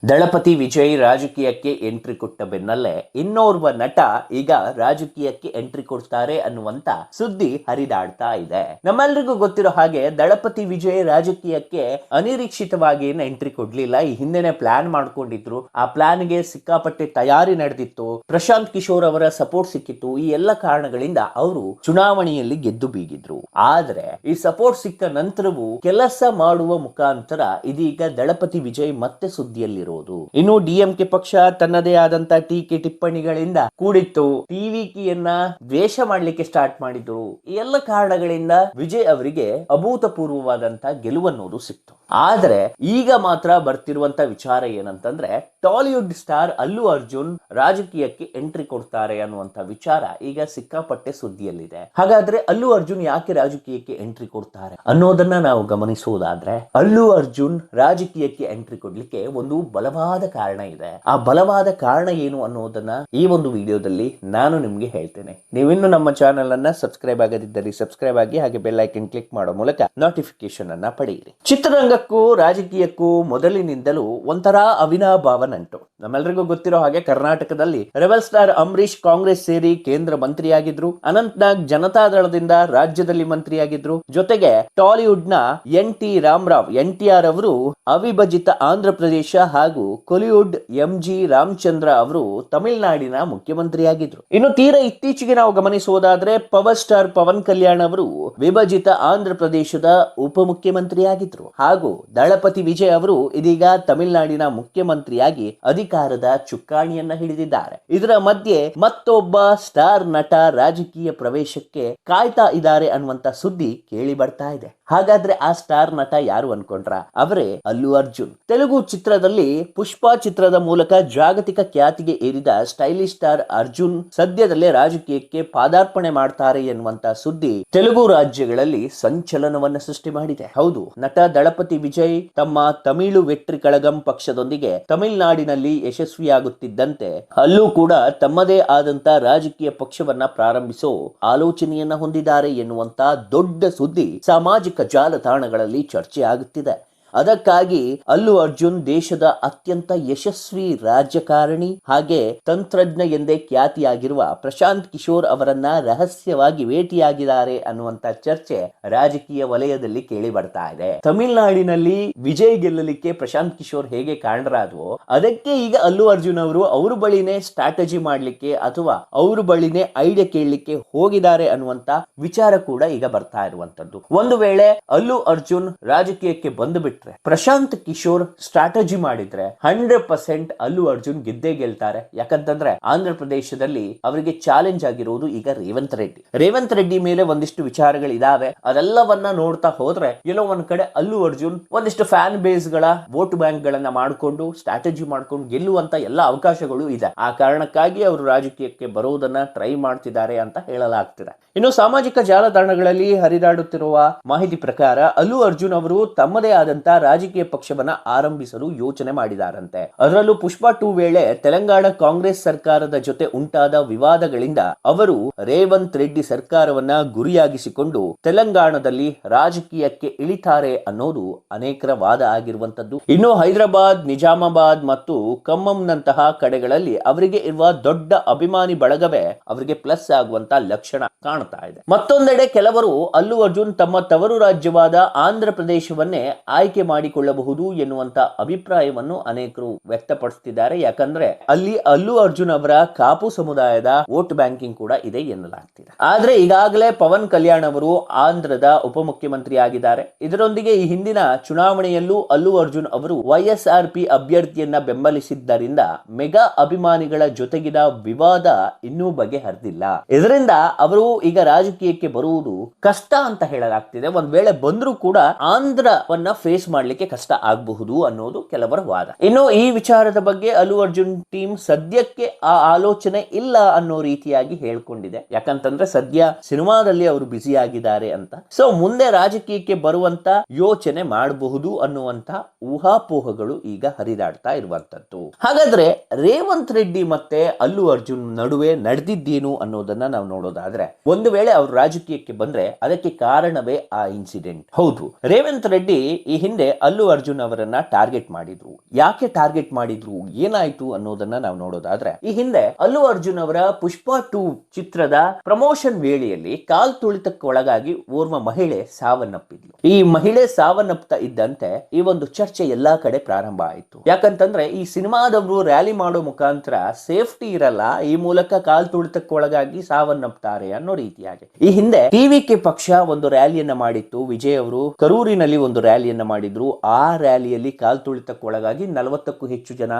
ದಳಪತಿ ವಿಜಯ್ ರಾಜಕೀಯಕ್ಕೆ ಎಂಟ್ರಿ ಕೊಟ್ಟ ಬೆನ್ನಲ್ಲೇ ಇನ್ನೋರ್ವ ನಟ ಈಗ ರಾಜಕೀಯಕ್ಕೆ ಎಂಟ್ರಿ ಕೊಡ್ತಾರೆ ಅನ್ನುವಂತ ಸುದ್ದಿ ಹರಿದಾಡ್ತಾ ಇದೆ. ನಮ್ಮೆಲ್ಲರಿಗೂ ಗೊತ್ತಿರೋ ಹಾಗೆ ದಳಪತಿ ವಿಜಯ್ ರಾಜಕೀಯಕ್ಕೆ ಅನಿರೀಕ್ಷಿತವಾಗಿ ಎಂಟ್ರಿ ಕೊಡ್ಲಿಲ್ಲ. ಈ ಹಿಂದೆನೆ ಪ್ಲಾನ್ ಮಾಡ್ಕೊಂಡಿದ್ರು. ಆ ಪ್ಲಾನ್ಗೆ ಸಿಕ್ಕಾಪಟ್ಟೆ ತಯಾರಿ ನಡೆದಿತ್ತು. ಪ್ರಶಾಂತ್ ಕಿಶೋರ್ ಅವರ ಸಪೋರ್ಟ್ ಸಿಕ್ಕಿತ್ತು. ಈ ಎಲ್ಲ ಕಾರಣಗಳಿಂದ ಅವರು ಚುನಾವಣೆಯಲ್ಲಿ ಗೆದ್ದು ಬೀಗಿದ್ರು. ಆದ್ರೆ ಈ ಸಪೋರ್ಟ್ ಸಿಕ್ಕ ನಂತರವೂ ಕೆಲಸ ಮಾಡುವ ಮುಖಾಂತರ ಇದೀಗ ದಳಪತಿ ವಿಜಯ್ ಮತ್ತೆ ಸುದ್ದಿಯಲ್ಲಿರು. ಇನ್ನು ಡಿಎಂಕೆ ಪಕ್ಷ ತನ್ನದೇ ಆದಂತ ಟೀಕೆ ಟಿಪ್ಪಣಿಗಳಿಂದ ಕೂಡಿತ್ತು. ಟಿವಿಕಿಯನ್ನ ದ್ವೇಷ ಮಾಡ್ಲಿಕ್ಕೆ ಸ್ಟಾರ್ಟ್ ಮಾಡಿದ್ರು. ಈ ಎಲ್ಲ ಕಾರಣಗಳಿಂದ ವಿಜಯ್ ಅವರಿಗೆ ಅಭೂತಪೂರ್ವವಾದಂತ ಗೆಲುವನ್ನೋದು ಸಿಕ್ತು. ಆದ್ರೆ ಈಗ ಮಾತ್ರ ಬರ್ತಿರುವಂತ ವಿಚಾರ ಏನಂತಂದ್ರೆ ಟಾಲಿವುಡ್ ಸ್ಟಾರ್ ಅಲ್ಲು ಅರ್ಜುನ್ ರಾಜಕೀಯಕ್ಕೆ ಎಂಟ್ರಿ ಕೊಡ್ತಾರೆ ಅನ್ನುವಂತ ವಿಚಾರ ಈಗ ಸಿಕ್ಕಾಪಟ್ಟೆ ಸುದ್ದಿಯಲ್ಲಿದೆ. ಹಾಗಾದ್ರೆ ಅಲ್ಲು ಅರ್ಜುನ್ ಯಾಕೆ ರಾಜಕೀಯಕ್ಕೆ ಎಂಟ್ರಿ ಕೊಡ್ತಾರೆ ಅನ್ನೋದನ್ನ ನಾವು ಗಮನಿಸುವುದಾದ್ರೆ, ಅಲ್ಲು ಅರ್ಜುನ್ ರಾಜಕೀಯಕ್ಕೆ ಎಂಟ್ರಿ ಕೊಡ್ಲಿಕ್ಕೆ ಒಂದು ಬಲವಾದ ಕಾರಣ ಇದೆ. ಆ ಬಲವಾದ ಕಾರಣ ಏನು ಅನ್ನೋದನ್ನ ಈ ಒಂದು ವಿಡಿಯೋದಲ್ಲಿ ನಾನು ನಿಮ್ಗೆ ಹೇಳ್ತೇನೆ. ನೀವಿನ್ನು ನಮ್ಮ ಚಾನೆಲ್ ಅನ್ನ ಸಬ್ಸ್ಕ್ರೈಬ್ ಆಗದಿದ್ದಲ್ಲಿ ಸಬ್ಸ್ಕ್ರೈಬ್ ಆಗಿ, ಹಾಗೆ ಬೆಲ್ ಐಕನ್ ಕ್ಲಿಕ್ ಮಾಡೋ ಮೂಲಕ ನೋಟಿಫಿಕೇಶನ್ ಅನ್ನ ಪಡೆಯಿರಿ. ಚಿತ್ರರಂಗಕ್ಕೂ ರಾಜಕೀಯಕ್ಕೂ ಮೊದಲಿನಿಂದಲೂ ಒಂಥರ ಅವಿನಾಭಾವ ನಂಟು. ನಮ್ಮೆಲ್ಲರಿಗೂ ಗೊತ್ತಿರೋ ಹಾಗೆ ಕರ್ನಾಟಕದಲ್ಲಿ ರೆಬಲ್ ಸ್ಟಾರ್ ಅಂಬರೀಶ್ ಕಾಂಗ್ರೆಸ್ ಸೇರಿ ಕೇಂದ್ರ ಮಂತ್ರಿಯಾಗಿದ್ರು. ಅನಂತ್ನಾಗ್ ಜನತಾದಳದಿಂದ ರಾಜ್ಯದಲ್ಲಿ ಮಂತ್ರಿಯಾಗಿದ್ರು. ಜೊತೆಗೆ ಟಾಲಿವುಡ್ ನ ಎನ್.ಟಿ. ರಾಮರಾವ್ ಎನ್.ಟಿ.ಆರ್. ಅವರು ಅವಿಭಜಿತ ಆಂಧ್ರ ಪ್ರದೇಶ ಹಾಗೂ ಕೊಲಿವುಡ್ ಎಂ.ಜಿ. ರಾಮಚಂದ್ರ ಅವರು ತಮಿಳುನಾಡಿನ ಮುಖ್ಯಮಂತ್ರಿಯಾಗಿದ್ರು. ಇನ್ನು ತೀರಾ ಇತ್ತೀಚೆಗೆ ನಾವು ಗಮನಿಸುವುದಾದ್ರೆ ಪವರ್ ಸ್ಟಾರ್ ಪವನ್ ಕಲ್ಯಾಣ್ ಅವರು ವಿಭಜಿತ ಆಂಧ್ರ ಪ್ರದೇಶದ ಉಪಮುಖ್ಯಮಂತ್ರಿಯಾಗಿದ್ರು. ಹಾಗೂ ದಳಪತಿ ವಿಜಯ್ ಅವರು ಇದೀಗ ತಮಿಳುನಾಡಿನ ಮುಖ್ಯಮಂತ್ರಿಯಾಗಿ ಅಧಿಕಾರದ ಚುಕ್ಕಾಣಿಯನ್ನ ಹಿಡಿದಿದ್ದಾರೆ. ಇದರ ಮಧ್ಯೆ ಮತ್ತೊಬ್ಬ ಸ್ಟಾರ್ ನಟ ರಾಜಕೀಯ ಪ್ರವೇಶಕ್ಕೆ ಕಾಯ್ತಾ ಇದ್ದಾರೆ ಅನ್ನುವಂತ ಸುದ್ದಿ ಕೇಳಿ ಬರ್ತಾ ಇದೆ. ಹಾಗಾದ್ರೆ ಆ ಸ್ಟಾರ್ ನಟ ಯಾರು ಅನ್ಕೊಂಡ್ರ? ಅವರೇ ಅಲ್ಲು ಅರ್ಜುನ್. ತೆಲುಗು ಚಿತ್ರದಲ್ಲಿ ಪುಷ್ಪ ಚಿತ್ರದ ಮೂಲಕ ಜಾಗತಿಕ ಖ್ಯಾತಿಗೆ ಏರಿದ ಸ್ಟೈಲಿಶ್ ಸ್ಟಾರ್ ಅರ್ಜುನ್ ಸದ್ಯದಲ್ಲೇ ರಾಜಕೀಯಕ್ಕೆ ಪಾದಾರ್ಪಣೆ ಮಾಡ್ತಾರೆ ಎನ್ನುವಂತ ಸುದ್ದಿ ತೆಲುಗು ರಾಜ್ಯಗಳಲ್ಲಿ ಸಂಚಲನವನ್ನ ಸೃಷ್ಟಿ ಮಾಡಿದೆ. ಹೌದು, ನಟ ದಳಪತಿ ವಿಜಯ್ ತಮ್ಮ ತಮಿಳು ವೆಟ್ರಿ ಕಳಗಂ ಪಕ್ಷದೊಂದಿಗೆ ತಮಿಳುನಾಡಿನಲ್ಲಿ ಯಶಸ್ವಿಯಾಗುತ್ತಿದ್ದಂತೆ ಅಲ್ಲೂ ಕೂಡ ತಮ್ಮದೇ ಆದಂತ ರಾಜಕೀಯ ಪಕ್ಷವನ್ನ ಪ್ರಾರಂಭಿಸೋ ಆಲೋಚನೆಯನ್ನ ಹೊಂದಿದ್ದಾರೆ ಎನ್ನುವಂತ ದೊಡ್ಡ ಸುದ್ದಿ ಸಾಮಾಜಿಕ ಜಾಲತಾಣಗಳಲ್ಲಿ ಚರ್ಚೆ ಆಗುತ್ತಿದೆ. ಅದಕ್ಕಾಗಿ ಅಲ್ಲು ಅರ್ಜುನ್ ದೇಶದ ಅತ್ಯಂತ ಯಶಸ್ವಿ ರಾಜಕಾರಣಿ ಹಾಗೆ ತಂತ್ರಜ್ಞ ಎಂದೇ ಖ್ಯಾತಿಯಾಗಿರುವ ಪ್ರಶಾಂತ್ ಕಿಶೋರ್ ಅವರನ್ನ ರಹಸ್ಯವಾಗಿ ಭೇಟಿಯಾಗಿದ್ದಾರೆ ಅನ್ನುವಂತ ಚರ್ಚೆ ರಾಜಕೀಯ ವಲಯದಲ್ಲಿ ಕೇಳಿ ಬರ್ತಾ ಇದೆ. ತಮಿಳುನಾಡಿನಲ್ಲಿ ವಿಜಯ್ ಗೆಲ್ಲಲಿಕ್ಕೆ ಪ್ರಶಾಂತ್ ಕಿಶೋರ್ ಹೇಗೆ ಕಾರಣರಾದವೋ ಅದಕ್ಕೆ ಈಗ ಅಲ್ಲು ಅರ್ಜುನ್ ಅವರು ಅವ್ರ ಬಳಿನೇ ಸ್ಟ್ರಾಟಜಿ ಮಾಡ್ಲಿಕ್ಕೆ ಅಥವಾ ಅವ್ರ ಬಳಿನೇ ಐಡಿಯಾ ಕೇಳಲಿಕ್ಕೆ ಹೋಗಿದ್ದಾರೆ ಅನ್ನುವಂತ ವಿಚಾರ ಕೂಡ ಈಗ ಬರ್ತಾ ಇರುವಂತದ್ದು. ಒಂದು ವೇಳೆ ಅಲ್ಲು ಅರ್ಜುನ್ ರಾಜಕೀಯಕ್ಕೆ ಬಂದು ಬಿಟ್ಟು ಪ್ರಶಾಂತ್ ಕಿಶೋರ್ ಸ್ಟ್ರಾಟಜಿ ಮಾಡಿದ್ರೆ 100% ಅಲ್ಲು ಅರ್ಜುನ್ ಗೆದ್ದೇ ಗೆಲ್ತಾರೆ. ಯಾಕಂತಂದ್ರೆ ಆಂಧ್ರ ಪ್ರದೇಶದಲ್ಲಿ ಅವರಿಗೆ ಚಾಲೆಂಜ್ ಆಗಿರುವುದು ಈಗ ರೇವಂತ್ ರೆಡ್ಡಿ ಮೇಲೆ ಒಂದಿಷ್ಟು ವಿಚಾರಗಳಿದಾವೆ. ಅದೆಲ್ಲವನ್ನ ನೋಡ್ತಾ ಹೋದ್ರೆ ಎಲ್ಲೋ ಒಂದ್ ಕಡೆ ಅಲ್ಲು ಅರ್ಜುನ್ ಒಂದಿಷ್ಟು ಫ್ಯಾನ್ ಬೇಸ್ ಗಳ ವೋಟ್ ಬ್ಯಾಂಕ್ ಗಳನ್ನ ಮಾಡಿಕೊಂಡು ಸ್ಟ್ರಾಟಜಿ ಮಾಡ್ಕೊಂಡು ಗೆಲ್ಲುವಂತ ಎಲ್ಲ ಅವಕಾಶಗಳು ಇದೆ. ಆ ಕಾರಣಕ್ಕಾಗಿ ಅವರು ರಾಜಕೀಯಕ್ಕೆ ಬರುವುದನ್ನ ಟ್ರೈ ಮಾಡ್ತಿದ್ದಾರೆ ಅಂತ ಹೇಳಲಾಗ್ತಿದೆ. ಇನ್ನು ಸಾಮಾಜಿಕ ಜಾಲತಾಣಗಳಲ್ಲಿ ಹರಿದಾಡುತ್ತಿರುವ ಮಾಹಿತಿ ಪ್ರಕಾರ ಅಲ್ಲು ಅರ್ಜುನ್ ಅವರು ತಮ್ಮದೇ ಆದಂತ ರಾಜಕೀಯ ಪಕ್ಷವನ್ನ ಆರಂಭಿಸಲು ಯೋಚನೆ ಮಾಡಿದಾರಂತೆ. ಅದರಲ್ಲೂ ಪುಷ್ಪ 2 ವೇಳೆ ತೆಲಂಗಾಣ ಕಾಂಗ್ರೆಸ್ ಸರ್ಕಾರದ ಜೊತೆ ಉಂಟಾದ ವಿವಾದಗಳಿಂದ ಅವರು ರೇವಂತ್ ರೆಡ್ಡಿ ಸರ್ಕಾರವನ್ನ ಗುರಿಯಾಗಿಸಿಕೊಂಡು ತೆಲಂಗಾಣದಲ್ಲಿ ರಾಜಕೀಯಕ್ಕೆ ಇಳಿತಾರೆ ಅನ್ನೋದು ಅನೇಕರ ವಾದ ಆಗಿರುವಂತದ್ದು. ಇನ್ನು ಹೈದರಾಬಾದ್, ನಿಜಾಮಾಬಾದ್ ಮತ್ತು ಖಮ್మంನಂತಹ ಕಡೆಗಳಲ್ಲಿ ಅವರಿಗೆ ಇರುವ ದೊಡ್ಡ ಅಭಿಮಾನಿ ಬಳಗವೇ ಅವರಿಗೆ ಪ್ಲಸ್ ಆಗುವಂತ ಲಕ್ಷಣ ಕಾಣ್ತಾ ಇದೆ. ಮತ್ತೊಂದೆಡೆ ಕೆಲವರು ಅಲ್ಲು ಅರ್ಜುನ್ ತಮ್ಮ ತವರು ರಾಜ್ಯವಾದ ಆಂಧ್ರ ಪ್ರದೇಶವನ್ನೇ ಆಯ್ಕೆ ಮಾಡಿಕೊಳ್ಳಬಹುದು ಎನ್ನುವಂತ ಅಭಿಪ್ರಾಯವನ್ನು ಅನೇಕರು ವ್ಯಕ್ತಪಡಿಸುತ್ತಿದ್ದಾರೆ. ಯಾಕಂದ್ರೆ ಅಲ್ಲಿ ಅಲ್ಲು ಅರ್ಜುನ್ ಅವರ ಕಾಪು ಸಮುದಾಯದ ವೋಟ್ ಬ್ಯಾಂಕಿಂಗ್ ಕೂಡ ಇದೆ ಎನ್ನಲಾಗ್ತಿದೆ. ಆದ್ರೆ ಈಗಾಗಲೇ ಪವನ್ ಕಲ್ಯಾಣ್ ಅವರು ಆಂಧ್ರದ ಉಪಮುಖ್ಯಮಂತ್ರಿ ಆಗಿದ್ದಾರೆ. ಇದರೊಂದಿಗೆ ಈ ಹಿಂದಿನ ಚುನಾವಣೆಯಲ್ಲೂ ಅಲ್ಲು ಅರ್ಜುನ್ ಅವರು YSRP ಅಭ್ಯರ್ಥಿಯನ್ನ ಬೆಂಬಲಿಸಿದ್ದರಿಂದ ಮೆಗಾ ಅಭಿಮಾನಿಗಳ ಜೊತೆಗಿನ ವಿವಾದ ಇನ್ನೂ ಬಗೆಹರಿದಿಲ್ಲ. ಇದರಿಂದ ಅವರು ಈಗ ರಾಜಕೀಯಕ್ಕೆ ಬರುವುದು ಕಷ್ಟ ಅಂತ ಹೇಳಲಾಗ್ತಿದೆ. ಒಂದ್ ವೇಳೆ ಬಂದ್ರೂ ಕೂಡ ಆಂಧ್ರವನ್ನ ಫೇಸ್ ಮಾಡ್ಲಿಕ್ಕೆ ಕಷ್ಟ ಆಗಬಹುದು ಅನ್ನೋದು ಕೆಲವರ ವಾದ. ಇನ್ನು ಈ ವಿಚಾರದ ಬಗ್ಗೆ ಅಲ್ಲು ಅರ್ಜುನ್ ಟೀಮ್ ಸದ್ಯಕ್ಕೆ ಆ ಆಲೋಚನೆ ಇಲ್ಲ ಅನ್ನೋ ರೀತಿಯಾಗಿ ಹೇಳ್ಕೊಂಡಿದೆ. ಯಾಕಂತಂದ್ರೆ ಸದ್ಯ ಸಿನಿಮಾದಲ್ಲಿ ಅವರು ಬ್ಯುಸಿ ಆಗಿದ್ದಾರೆ ಅಂತ. ಸೊ ಮುಂದೆ ರಾಜಕೀಯಕ್ಕೆ ಬರುವಂತ ಯೋಚನೆ ಮಾಡಬಹುದು ಅನ್ನುವಂತ ಊಹಾಪೋಹಗಳು ಈಗ ಹರಿದಾಡ್ತಾ ಇರುವಂತದ್ದು. ಹಾಗಾದ್ರೆ ರೇವಂತ್ ರೆಡ್ಡಿ ಮತ್ತೆ ಅಲ್ಲು ಅರ್ಜುನ್ ನಡುವೆ ನಡೆದಿದ್ದೇನು ಅನ್ನೋದನ್ನ ನಾವು ನೋಡೋದಾದ್ರೆ, ಒಂದು ವೇಳೆ ಅವರು ರಾಜಕೀಯಕ್ಕೆ ಬಂದ್ರೆ ಅದಕ್ಕೆ ಕಾರಣವೇ ಆ ಇನ್ಸಿಡೆಂಟ್. ಹೌದು, ರೇವಂತ್ ರೆಡ್ಡಿ ಈ ಹಿಂದೆ ಅಲ್ಲು ಅರ್ಜುನ್ ಅವರನ್ನ ಟಾರ್ಗೆಟ್ ಮಾಡಿದ್ರು. ಯಾಕೆ ಟಾರ್ಗೆಟ್ ಮಾಡಿದ್ರು, ಏನಾಯ್ತು ಅನ್ನೋದನ್ನ ನಾವು ನೋಡೋದಾದ್ರೆ, ಈ ಹಿಂದೆ ಅಲ್ಲು ಅರ್ಜುನ್ ಅವರ ಪುಷ್ಪ 2 ಚಿತ್ರದ ಪ್ರಮೋಷನ್ ವೇಳೆಯಲ್ಲಿ ಕಾಲ್ ತುಳಿತಕ್ಕೆ ಒಳಗಾಗಿ ಓರ್ವ ಮಹಿಳೆ ಸಾವನ್ನಪ್ಪಿದ್ಲು. ಈ ಮಹಿಳೆ ಸಾವನ್ನಪ್ತಾ ಇದ್ದಂತೆ ಈ ಒಂದು ಚರ್ಚೆ ಎಲ್ಲಾ ಕಡೆ ಪ್ರಾರಂಭ ಆಯಿತು. ಯಾಕಂತಂದ್ರೆ ಈ ಸಿನಿಮಾದವರು ರ್ಯಾಲಿ ಮಾಡೋ ಮುಖಾಂತರ ಸೇಫ್ಟಿ ಇರಲ್ಲ, ಈ ಮೂಲಕ ಕಾಲ್ ತುಳಿತಕ್ಕೆ ಒಳಗಾಗಿ ಸಾವನ್ನಪ್ತಾರೆ ಅನ್ನೋ ರೀತಿಯಾಗಿ ಈ ಹಿಂದೆ ಟಿವಿಕೆ ಪಕ್ಷ ಒಂದು ರ್ಯಾಲಿಯನ್ನ ಮಾಡಿತ್ತು. ವಿಜಯ್ ಅವರು ಕರೂರಿನಲ್ಲಿ ಒಂದು ರ್ಯಾಲಿಯನ್ನ ಮಾಡಿದ್ರು. ಆ ರ್ಯಾಲಿಯಲ್ಲಿ ಕಾಲ್ ತುಳಿತಕ್ಕೆ ಒಳಗಾಗಿ 40ಕ್ಕೂ ಹೆಚ್ಚು ಜನ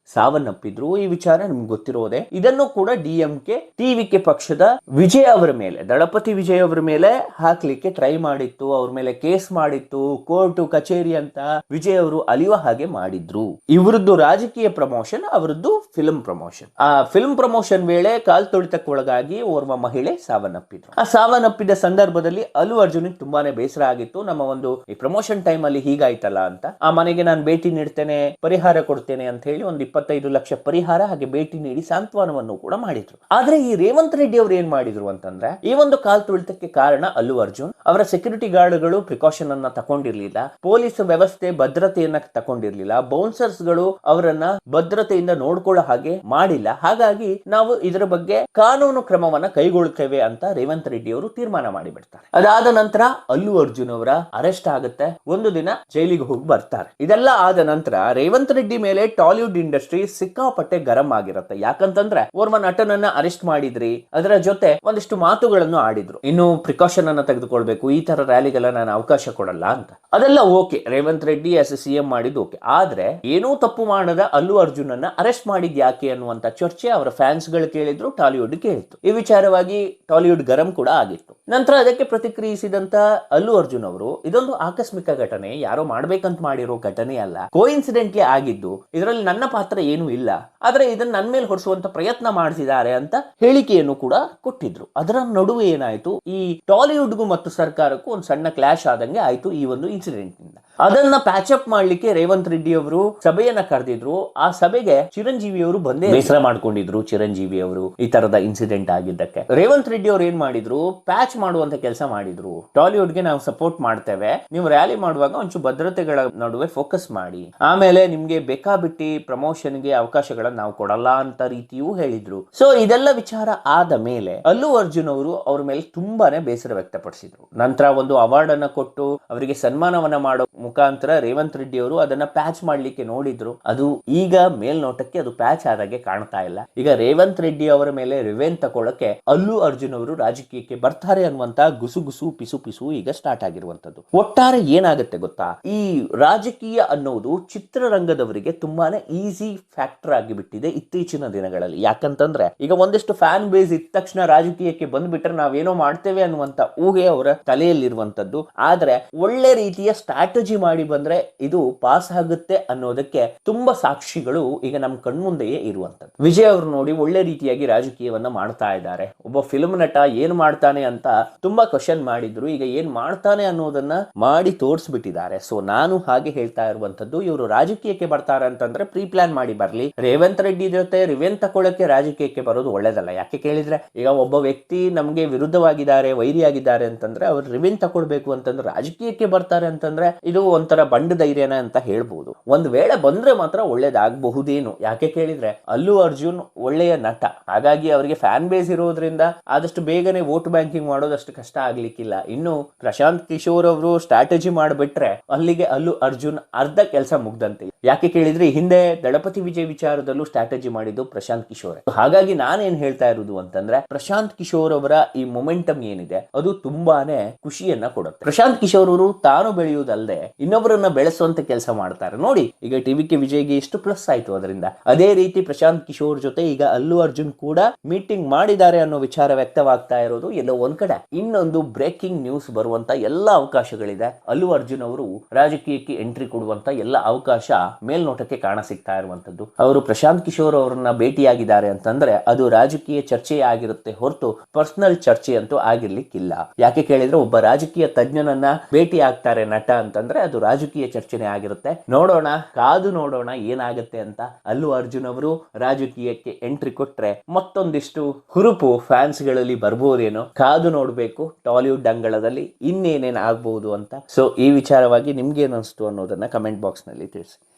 ಸಾವನ್ನಪ್ಪಿದ್ರು. ಈ ವಿಚಾರ ನಿಮ್ಗೆ ಗೊತ್ತಿರೋದೆ. ಇದನ್ನು ಕೂಡ ಡಿಎಂಕೆ ಟಿವಿಕೆ ಪಕ್ಷದ ವಿಜಯ್ ಅವರ ಮೇಲೆ, ದಳಪತಿ ವಿಜಯ್ ಅವರ ಮೇಲೆ ಹಾಕ್ಲಿಕ್ಕೆ ಟ್ರೈ ಮಾಡಿತ್ತು, ಅವ್ರ ಮೇಲೆ ಕೇಸ್ ಮಾಡಿತ್ತು, ಕೋರ್ಟ್ ಕಚೇರಿ ಅಂತ ವಿಜಯ್ ಅವರು ಅಲಿಯುವ ಹಾಗೆ ಮಾಡಿದ್ರು. ಇವರದ್ದು ರಾಜಕೀಯ ಪ್ರಮೋಷನ್, ಅವರದ್ದು ಫಿಲ್ಮ್ ಪ್ರಮೋಷನ್. ಆ ಫಿಲ್ಮ್ ಪ್ರಮೋಷನ್ ವೇಳೆ ಕಾಲ್ ತುಳಿತಕ್ಕೆ ಒಳಗಾಗಿ ಓರ್ವ ಮಹಿಳೆ ಸಾವನ್ನಪ್ಪಿದ್ರು. ಆ ಸಾವನ್ನಪ್ಪಿದ ಸಂದರ್ಭದಲ್ಲಿ ಅಲ್ಲು ಅರ್ಜುನ್ ತುಂಬಾನೇ ಬೇಸರ ಆಗಿತ್ತು. ನಮ್ಮ ಒಂದು ಈ ಪ್ರಮೋಷನ್ ಟೈಮ್ ಅಲ್ಲಿ ಹೀಗಾಯ್ತಲ್ಲ ಅಂತ. ಆ ಮನೆಗೆ ನಾನು ಭೇಟಿ ನೀಡ್ತೇನೆ, ಪರಿಹಾರ ಕೊಡ್ತೇನೆ ಅಂತ ಹೇಳಿ ಒಂದು 25 ಲಕ್ಷ ಪರಿಹಾರ ಹಾಗೆ ಭೇಟಿ ನೀಡಿ ಸಾಂತ್ವನವನ್ನು ಕೂಡ ಮಾಡಿದ್ರು. ಆದ್ರೆ ಈ ರೇವಂತ್ ರೆಡ್ಡಿ ಅವರು ಏನ್ ಮಾಡಿದ್ರು ಅಂತಂದ್ರೆ, ಈ ಒಂದು ಕಾಲ್ ತುಳಿತಕ್ಕೆ ಕಾರಣ ಅಲ್ಲು ಅರ್ಜುನ್ ಅವರ ಸೆಕ್ಯೂರಿಟಿ ಗಾರ್ಡ್ಗಳು ಪ್ರಿಕಾಷನ್ ಅನ್ನ ತಗೊಂಡಿರ್ಲಿಲ್ಲ, ಪೊಲೀಸ್ ವ್ಯವಸ್ಥೆ ಭದ್ರತೆಯನ್ನ ತಗೊಂಡಿರ್ಲಿಲ್ಲ, ಬೌನ್ಸರ್ಸ್ ಗಳು ಅವರನ್ನ ಭದ್ರತೆಯಿಂದ ನೋಡ್ಕೊಳ್ಳೋ ಹಾಗೆ ಮಾಡಿಲ್ಲ. ಹಾಗಾಗಿ ನಾವು ಇದರ ಬಗ್ಗೆ ಕಾನೂನು ಕ್ರಮವನ್ನ ಕೈಗೊಳ್ಳುತ್ತೇವೆ ಅಂತ ರೇವಂತ್ ರೆಡ್ಡಿ ಅವರು ತೀರ್ಮಾನ ಮಾಡಿಬಿಡ್ತಾರೆ. ಅದಾದ ನಂತರ ಅಲ್ಲು ಅರ್ಜುನ್ ಅವರ ಅರೆಸ್ಟ್ ಆಗುತ್ತೆ, ಒಂದು ದಿನ ಜೈಲಿಗೆ ಹೋಗಿ ಬರ್ತಾರೆ. ಇದೆಲ್ಲ ಆದ ನಂತರ ರೇವಂತ್ ರೆಡ್ಡಿ ಮೇಲೆ ಟಾಲಿವುಡ್ ಇಂಡಸ್ಟ್ರಿ ಸಿಕ್ಕಾಪಟ್ಟೆ ಗರಂ ಆಗಿರುತ್ತೆ. ಯಾಕಂತಂದ್ರೆ ಓರ್ವ ನಟನನ್ನ ಅರೆಸ್ಟ್ ಮಾಡಿದ್ರಿ, ಅದರ ಜೊತೆ ಒಂದಿಷ್ಟು ಮಾತುಗಳನ್ನು ಆಡಿದ್ರು, ಇನ್ನು ಪ್ರಿಕಾಷನ್ ಅನ್ನ ತೆಗೆದುಕೊಳ್ಬೇಕು, ಈ ತರ ರ್ಯಾಲಿಗೆಲ್ಲ ನಾನು ಅವಕಾಶ ಕೊಡಲ್ಲ ಅಂತ. ಅದೆಲ್ಲ ಓಕೆ, ರೇವಂತ್ ರೆಡ್ಡಿ ಸಿಎಂ ಮಾಡಿದ್ದು ಓಕೆ. ಆದ್ರೆ ಏನೂ ತಪ್ಪು ಮಾಡದ ಅಲ್ಲು ಅರ್ಜುನ್ ಅನ್ನ ಅರೆಸ್ಟ್ ಮಾಡಿದ್ ಯಾಕೆ ಅನ್ನುವಂತ ಚರ್ಚೆ ಅವರ ಫ್ಯಾನ್ಸ್ ಗಳು ಕೇಳಿದ್ರು, ಟಾಲಿವುಡ್ ಕೇಳಿತ್ತು. ಈ ವಿಚಾರವಾಗಿ ಟಾಲಿವುಡ್ ಗರಂ ಕೂಡ ಆಗಿತ್ತು. ನಂತರ ಅದಕ್ಕೆ ಪ್ರತಿಕ್ರಿಯಿಸಿದಂತ ಅಲ್ಲು ಅರ್ಜುನ್ ಅವರು, ಇದೊಂದು ಆಕಸ್ಮಿಕ ಘಟನೆ, ಯಾರೋ ಮಾಡ್ಬೇಕಂತ ಮಾಡಿರೋ ಘಟನೆ ಅಲ್ಲ, ಕೋಇನ್ಸಿಡೆಂಟ್ಲಿ ಆಗಿದ್ದು, ಇದರಲ್ಲಿ ನನ್ನ ಪಾತ್ರ ಏನೂ ಇಲ್ಲ, ಆದ್ರೆ ಇದನ್ನ ನನ್ನ ಮೇಲೆ ಹೊರಿಸುವಂತ ಪ್ರಯತ್ನ ಮಾಡಿಸಿದ್ದಾರೆ ಅಂತ ಹೇಳಿಕೆಯನ್ನು ಕೂಡ ಕೊಟ್ಟಿದ್ರು. ಅದರ ನಡುವೆ ಏನಾಯ್ತು, ಈ ಟಾಲಿವುಡ್ಗೂ ಮತ್ತು ಸರ್ಕಾರಕ್ಕೂ ಒಂದು ಸಣ್ಣ ಕ್ಲಾಶ್ ಆದಂಗೆ ಆಯ್ತು ಈ ಒಂದು ಇನ್ಸಿಡೆಂಟ್ ನಿಂದ. ಅದನ್ನ ಪ್ಯಾಚ್ ಅಪ್ ಮಾಡ್ಲಿಕ್ಕೆ ರೇವಂತ್ ರೆಡ್ಡಿ ಅವರು ಸಭೆಯನ್ನ ಕರೆದಿದ್ರು. ಆ ಸಭೆಗೆ ಚಿರಂಜೀವಿ ಅವರು ಬಂದೇ ಬೇಸರ ಮಾಡ್ಕೊಂಡಿದ್ರು. ಚಿರಂಜೀವಿ ಅವರು ಈ ತರದ ಇನ್ಸಿಡೆಂಟ್ ಆಗಿದ್ದಕ್ಕೆ ರೇವಂತ್ ರೆಡ್ಡಿ ಅವರು ಏನ್ ಮಾಡಿದ್ರು, ಪ್ಯಾಚ್ ಮಾಡುವಂತ ಕೆಲಸ ಮಾಡಿದ್ರು. ಟಾಲಿವುಡ್ಗೆ ನಾವು ಸಪೋರ್ಟ್ ಮಾಡ್ತೇವೆ, ನೀವು ರ್ಯಾಲಿ ಮಾಡುವಾಗ ಒಂಚೂರು ಭದ್ರತೆಗಳ ನಡುವೆ ಫೋಕಸ್ ಮಾಡಿ, ಆಮೇಲೆ ನಿಮ್ಗೆ ಬೇಕಾಬಿಟ್ಟಿ ಪ್ರಮೋಷನ್ಗೆ ಅವಕಾಶಗಳನ್ನ ನಾವು ಕೊಡಲ್ಲ ಅಂತ ರೀತಿಯೂ ಹೇಳಿದ್ರು. ಸೊ ಇದೆಲ್ಲ ವಿಚಾರ ಆದ ಮೇಲೆ ಅಲ್ಲು ಅರ್ಜುನ್ ಅವರು ಅವ್ರ ಮೇಲೆ ತುಂಬಾನೇ ಬೇಸರ ವ್ಯಕ್ತಪಡಿಸಿದ್ರು. ನಂತರ ಒಂದು ಅವಾರ್ಡ್ ಅನ್ನ ಕೊಟ್ಟು ಅವರಿಗೆ ಸನ್ಮಾನವನ್ನ ಮಾಡೋ ಮುಖಾಂತರ ರೇವಂತ್ ರೆಡ್ಡಿ ಅವರು ಅದನ್ನ ಪ್ಯಾಚ್ ಮಾಡ್ಲಿಕ್ಕೆ ನೋಡಿದ್ರು. ಅದು ಈಗ ಮೇಲ್ನೋಟಕ್ಕೆ ಅದು ಪ್ಯಾಚ್ ಆದಾಗೆ ಕಾಣ್ತಾ ಇಲ್ಲ. ಈಗ ರೇವಂತ್ ರೆಡ್ಡಿ ಅವರ ಮೇಲೆ ರಿವೆಂಜ್ ತಗೊಳ್ಳಕ್ಕೆ ಅಲ್ಲು ಅರ್ಜುನ್ ಅವರು ರಾಜಕೀಯಕ್ಕೆ ಬರ್ತಾರೆ ಅನ್ನುವಂತ ಗುಸು ಪಿಸು ಈಗ ಸ್ಟಾರ್ಟ್ ಆಗಿರುವಂತದ್ದು. ಒಟ್ಟಾರೆ ಏನಾಗುತ್ತೆ ಗೊತ್ತಾ, ಈ ರಾಜಕೀಯ ಅನ್ನೋದು ಚಿತ್ರರಂಗದವರಿಗೆ ತುಂಬಾನೇ ಈಸಿ ಫ್ಯಾಕ್ಟರ್ ಆಗಿಬಿಟ್ಟಿದೆ ಇತ್ತೀಚಿನ ದಿನಗಳಲ್ಲಿ. ಯಾಕಂತಂದ್ರೆ ಈಗ ಒಂದಿಷ್ಟು ಫ್ಯಾನ್ ಬೇಸ್ ಇದ್ದ ತಕ್ಷಣ ರಾಜಕೀಯಕ್ಕೆ ಬಂದ್ಬಿಟ್ರೆ ನಾವೇನೋ ಮಾಡ್ತೇವೆ ಅನ್ನುವಂತ ಊಹೆ ಅವರ ತಲೆಯಲ್ಲಿರುವಂತದ್ದು. ಆದ್ರೆ ಒಳ್ಳೆ ರೀತಿಯ ಸ್ಟ್ರಾಟಜಿ ಮಾಡಿ ಬಂದ್ರೆ ಇದು ಪಾಸ್ ಆಗುತ್ತೆ ಅನ್ನೋದಕ್ಕೆ ತುಂಬಾ ಸಾಕ್ಷಿಗಳು ಈಗ ನಮ್ಮ ಕಣ್ಮುಂದೆಯೇ ಇರುವಂತದ್ದು. ವಿಜಯ್ ಅವರು ನೋಡಿ ಒಳ್ಳೆ ರೀತಿಯಾಗಿ ರಾಜಕೀಯವನ್ನ ಮಾಡ್ತಾ ಇದ್ದಾರೆ. ಒಬ್ಬ ಫಿಲ್ಮ್ ನಟ ಏನ್ ಮಾಡ್ತಾನೆ ಅಂತ ತುಂಬಾ ಕ್ವಶನ್ ಮಾಡಿದ್ರು, ಈಗ ಏನ್ ಮಾಡ್ತಾನೆ ಅನ್ನೋದನ್ನ ಮಾಡಿ ತೋರಿಸ್ಬಿಟ್ಟಿದ್ದಾರೆ. ಸೊ ನಾನು ಹಾಗೆ ಹೇಳ್ತಾ ಇರುವಂತದ್ದು, ಇವರು ರಾಜಕೀಯಕ್ಕೆ ಬರ್ತಾರೆ ಅಂತಂದ್ರೆ ಪ್ರೀ ಪ್ಲಾನ್ ಮಾಡಿ ಬರ್ಲಿ. ರೇವಂತ್ ರೆಡ್ಡಿ ಜೊತೆ ರಿವೆಂಜ್ ತಕೊಳ್ಳಕ್ಕೆ ರಾಜಕೀಯಕ್ಕೆ ಬರೋದು ಒಳ್ಳೇದಲ್ಲ. ಯಾಕೆ ಕೇಳಿದ್ರೆ, ಈಗ ಒಬ್ಬ ವ್ಯಕ್ತಿ ನಮ್ಗೆ ವಿರುದ್ಧವಾಗಿದ್ದಾರೆ, ವೈರಿಯಾಗಿದ್ದಾರೆ ಅಂತಂದ್ರೆ ಅವ್ರು ರಿವೆಂಜ್ ತಕೊಳ್ಬೇಕು ಅಂತಂದ್ರೆ ರಾಜಕೀಯಕ್ಕೆ ಬರ್ತಾರೆ ಅಂತಂದ್ರೆ ಇದು ಒಂಥರ ಬಂಡ ಧೈರ್ಯನ ಅಂತ ಹೇಳ್ಬಹುದು. ಒಂದ್ ವೇಳೆ ಬಂದ್ರೆ ಮಾತ್ರ ಒಳ್ಳೇದಾಗಬಹುದೇನು. ಯಾಕೆ ಕೇಳಿದ್ರೆ ಅಲ್ಲು ಅರ್ಜುನ್ ಒಳ್ಳೆಯ ನಟ, ಹಾಗಾಗಿ ಅವರಿಗೆ ಫ್ಯಾನ್ ಬೇಸ್ ಇರೋದ್ರಿಂದ ಆದಷ್ಟು ಬೇಗನೆ ವೋಟ್ ಬ್ಯಾಂಕಿಂಗ್ ಮಾಡೋದಷ್ಟು ಕಷ್ಟ ಆಗ್ಲಿಕ್ಕಿಲ್ಲ. ಇನ್ನು ಪ್ರಶಾಂತ್ ಕಿಶೋರ್ ಅವರು ಸ್ಟ್ರಾಟಜಿ ಮಾಡಿಬಿಟ್ರೆ ಅಲ್ಲಿಗೆ ಅಲ್ಲು ಅರ್ಜುನ್ ಅರ್ಧ ಕೆಲಸ ಮುಗ್ದಂತೆ. ಯಾಕೆ ಕೇಳಿದ್ರೆ ಹಿಂದೆ ದಳಪತಿ ವಿಜಯ್ ವಿಚಾರದಲ್ಲೂ ಸ್ಟ್ರಾಟಜಿ ಮಾಡಿದ್ದು ಪ್ರಶಾಂತ್ ಕಿಶೋರ್. ಹಾಗಾಗಿ ನಾನೇನ್ ಹೇಳ್ತಾ ಇರೋದು ಅಂತಂದ್ರೆ, ಪ್ರಶಾಂತ್ ಕಿಶೋರ್ ಅವರ ಈ ಮೊಮೆಂಟಮ್ ಏನಿದೆ ಅದು ತುಂಬಾನೇ ಖುಷಿಯನ್ನ ಕೊಡುತ್ತೆ. ಪ್ರಶಾಂತ್ ಕಿಶೋರ್ ಅವರು ತಾನು ಬೆಳೆಯುವುದಲ್ಲದೆ ಇನ್ನೊಬ್ಬರನ್ನ ಬೆಳೆಸುವಂತ ಕೆಲಸ ಮಾಡ್ತಾರೆ. ನೋಡಿ ಈಗ ಟಿವಿಕೆ ವಿಜಯ್ಗೆ ಎಷ್ಟು ಪ್ಲಸ್ ಆಯ್ತು ಅದರಿಂದ. ಅದೇ ರೀತಿ ಪ್ರಶಾಂತ್ ಕಿಶೋರ್ ಜೊತೆ ಈಗ ಅಲ್ಲು ಅರ್ಜುನ್ ಕೂಡ ಮೀಟಿಂಗ್ ಮಾಡಿದ್ದಾರೆ ಅನ್ನೋ ವಿಚಾರ ವ್ಯಕ್ತವಾಗ್ತಾ ಇರೋದು ಎಲ್ಲೋ ಒಂದ್ ಕಡೆ. ಇನ್ನೊಂದು ಬ್ರೇಕಿಂಗ್ ನ್ಯೂಸ್ ಬರುವಂತ ಎಲ್ಲ ಅವಕಾಶಗಳಿದೆ. ಅಲ್ಲು ಅರ್ಜುನ್ ಅವರು ರಾಜಕೀಯಕ್ಕೆ ಎಂಟ್ರಿ ಕೊಡುವಂತ ಎಲ್ಲ ಅವಕಾಶ ಮೇಲ್ನೋಟಕ್ಕೆ ಕಾಣ ಸಿಗ್ತಾ ಇರುವಂತದ್ದು. ಅವರು ಪ್ರಶಾಂತ್ ಕಿಶೋರ್ ಅವರನ್ನ ಭೇಟಿಯಾಗಿದ್ದಾರೆ ಅಂತಂದ್ರೆ ಅದು ರಾಜಕೀಯ ಚರ್ಚೆ ಆಗಿರುತ್ತೆ ಹೊರತು ಪರ್ಸನಲ್ ಚರ್ಚೆ ಅಂತೂ ಆಗಿರ್ಲಿಕ್ಕಿಲ್ಲ. ಯಾಕೆ ಕೇಳಿದ್ರೆ ಒಬ್ಬ ರಾಜಕೀಯ ತಜ್ಞನನ್ನ ಭೇಟಿ ಆಗ್ತಾರೆ ನಟ ಅಂತಂದ್ರೆ ಅದು ರಾಜಕೀಯ ಚರ್ಚೆನೇ ಆಗಿರುತ್ತೆ. ನೋಡೋಣ, ಕಾದು ನೋಡೋಣ ಏನಾಗುತ್ತೆ ಅಂತ. ಅಲ್ಲು ಅರ್ಜುನ್ ಅವರು ರಾಜಕೀಯಕ್ಕೆ ಎಂಟ್ರಿ ಕೊಟ್ರೆ ಮತ್ತೊಂದಿಷ್ಟು ಹುರುಪು ಫ್ಯಾನ್ಸ್ ಗಳಲ್ಲಿ ಬರ್ಬೋದೇನೋ, ಕಾದು ನೋಡ್ಬೇಕು ಟಾಲಿವುಡ್ ಅಂಗಳದಲ್ಲಿ ಇನ್ನೇನೇನ್ ಆಗ್ಬಹುದು ಅಂತ. ಸೊ ಈ ವಿಚಾರವಾಗಿ ನಿಮ್ಗೆ ಏನ್ ಅನಿಸ್ತು ಅನ್ನೋದನ್ನ ಕಮೆಂಟ್ ಬಾಕ್ಸ್ ನಲ್ಲಿ ತಿಳಿಸಿ.